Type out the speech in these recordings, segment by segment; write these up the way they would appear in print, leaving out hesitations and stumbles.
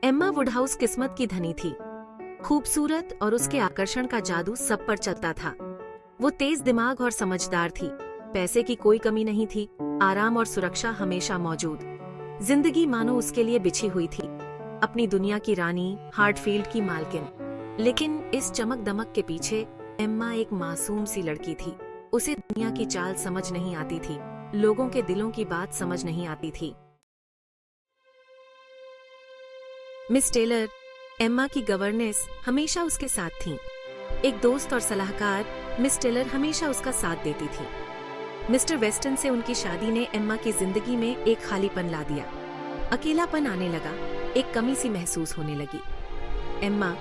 Emma Woodhouse किस्मत की धनी थी। खूबसूरत और उसके आकर्षण का जादू सब पर चलता था। वो तेज दिमाग और समझदार थी। पैसे की कोई कमी नहीं थी, आराम और सुरक्षा हमेशा मौजूद। जिंदगी मानो उसके लिए बिछी हुई थी, अपनी दुनिया की रानी, हार्टफील्ड की मालकिन। लेकिन इस चमक दमक के पीछे एम्मा एक मासूम सी लड़की थी। उसे दुनिया की चाल समझ नहीं आती थी, लोगों के दिलों की बात समझ नहीं आती थी। मिस टेलर, एम्मा की गवर्नेस, हमेशा उसके साथ थीं। एक दोस्त और सलाहकार, मिस टेलर हमेशा उसका साथ देती थी। मिस्टर वेस्टन से उनकी शादी ने एम्मा की जिंदगी में एक खालीपन ला दिया। अकेलापन आने लगा, एक कमी सी महसूस होने लगी। एम्मा,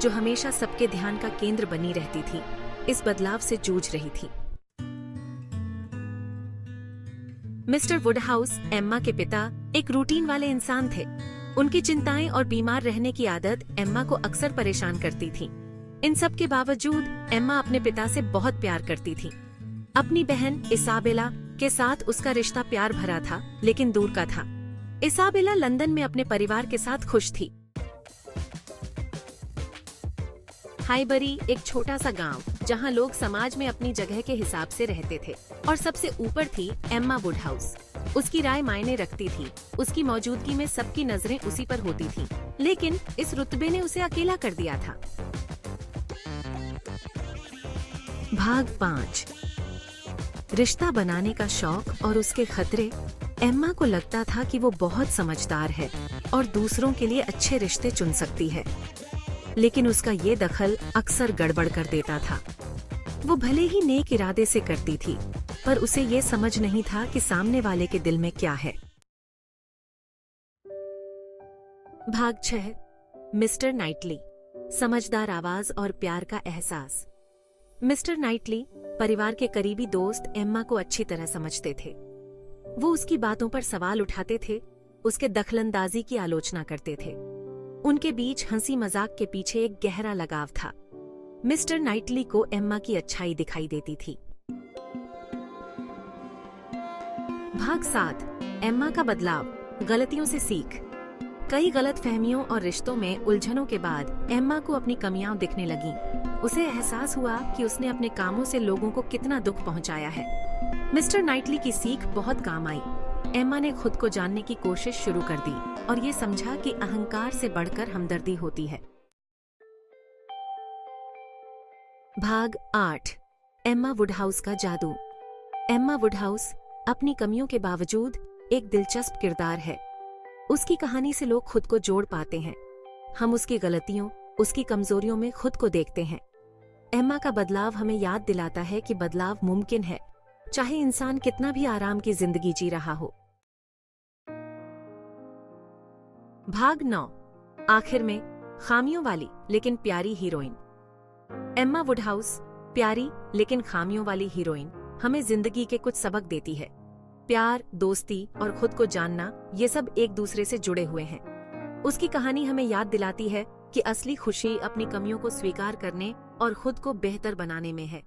जो हमेशा सबके ध्यान का केंद्र बनी रहती थी, इस बदलाव से जूझ रही थी। मिस्टर वुडहाउस, एम्मा के पिता, एक रूटीन वाले इंसान थे। उनकी चिंताएं और बीमार रहने की आदत एम्मा को अक्सर परेशान करती थी। इन सब के बावजूद एम्मा अपने पिता से बहुत प्यार करती थी। अपनी बहन इसाबेला के साथ उसका रिश्ता प्यार भरा था, लेकिन दूर का था। इसाबेला लंदन में अपने परिवार के साथ खुश थी। हाईबरी एक छोटा सा गांव, जहां लोग समाज में अपनी जगह के हिसाब से रहते थे। और सबसे ऊपर थी एम्मा वुडहाउस। उसकी राय मायने रखती थी। उसकी मौजूदगी में सबकी नजरें उसी पर होती थीं। लेकिन इस रुतबे ने उसे अकेला कर दिया था। भाग 5। रिश्ता बनाने का शौक और उसके खतरे। एम्मा को लगता था कि वो बहुत समझदार है और दूसरों के लिए अच्छे रिश्ते चुन सकती है, लेकिन उसका ये दखल अक्सर गड़बड़ कर देता था। वो भले ही नेक इरादे से करती थी, पर उसे ये समझ नहीं था कि सामने वाले के दिल में क्या है। भाग 6। मिस्टर नाइटली, समझदार आवाज और प्यार का एहसास। मिस्टर नाइटली, परिवार के करीबी दोस्त, एम्मा को अच्छी तरह समझते थे। वो उसकी बातों पर सवाल उठाते थे, उसके दखलंदाजी की आलोचना करते थे। उनके बीच हंसी मजाक के पीछे एक गहरा लगाव था। मिस्टर नाइटली को एम्मा की अच्छाई दिखाई देती थी। भाग 7। एम्मा का बदलाव, गलतियों से सीख। कई गलत फहमियों और रिश्तों में उलझनों के बाद एम्मा को अपनी कमियां दिखने लगीं। उसे एहसास हुआ कि उसने अपने कामों से लोगों को कितना दुख पहुंचाया है। मिस्टर नाइटली की सीख बहुत काम आई। एम्मा ने खुद को जानने की कोशिश शुरू कर दी और ये समझा कि अहंकार से बढ़कर हमदर्दी होती है। भाग 8। एम्मा वुडहाउस का जादू। एम्मा वुडहाउस अपनी कमियों के बावजूद एक दिलचस्प किरदार है। उसकी कहानी से लोग खुद को जोड़ पाते हैं। हम उसकी गलतियों, उसकी कमजोरियों में खुद को देखते हैं। एम्मा का बदलाव हमें याद दिलाता है कि बदलाव मुमकिन है, चाहे इंसान कितना भी आराम की जिंदगी जी रहा हो। भाग 9। आखिर में, खामियों वाली लेकिन प्यारी हीरोइन। एम्मा वुडहाउस, प्यारी लेकिन खामियों वाली हीरोइन, हमें जिंदगी के कुछ सबक देती है। प्यार, दोस्ती और खुद को जानना, ये सब एक दूसरे से जुड़े हुए हैं। उसकी कहानी हमें याद दिलाती है कि असली खुशी अपनी कमियों को स्वीकार करने और खुद को बेहतर बनाने में है।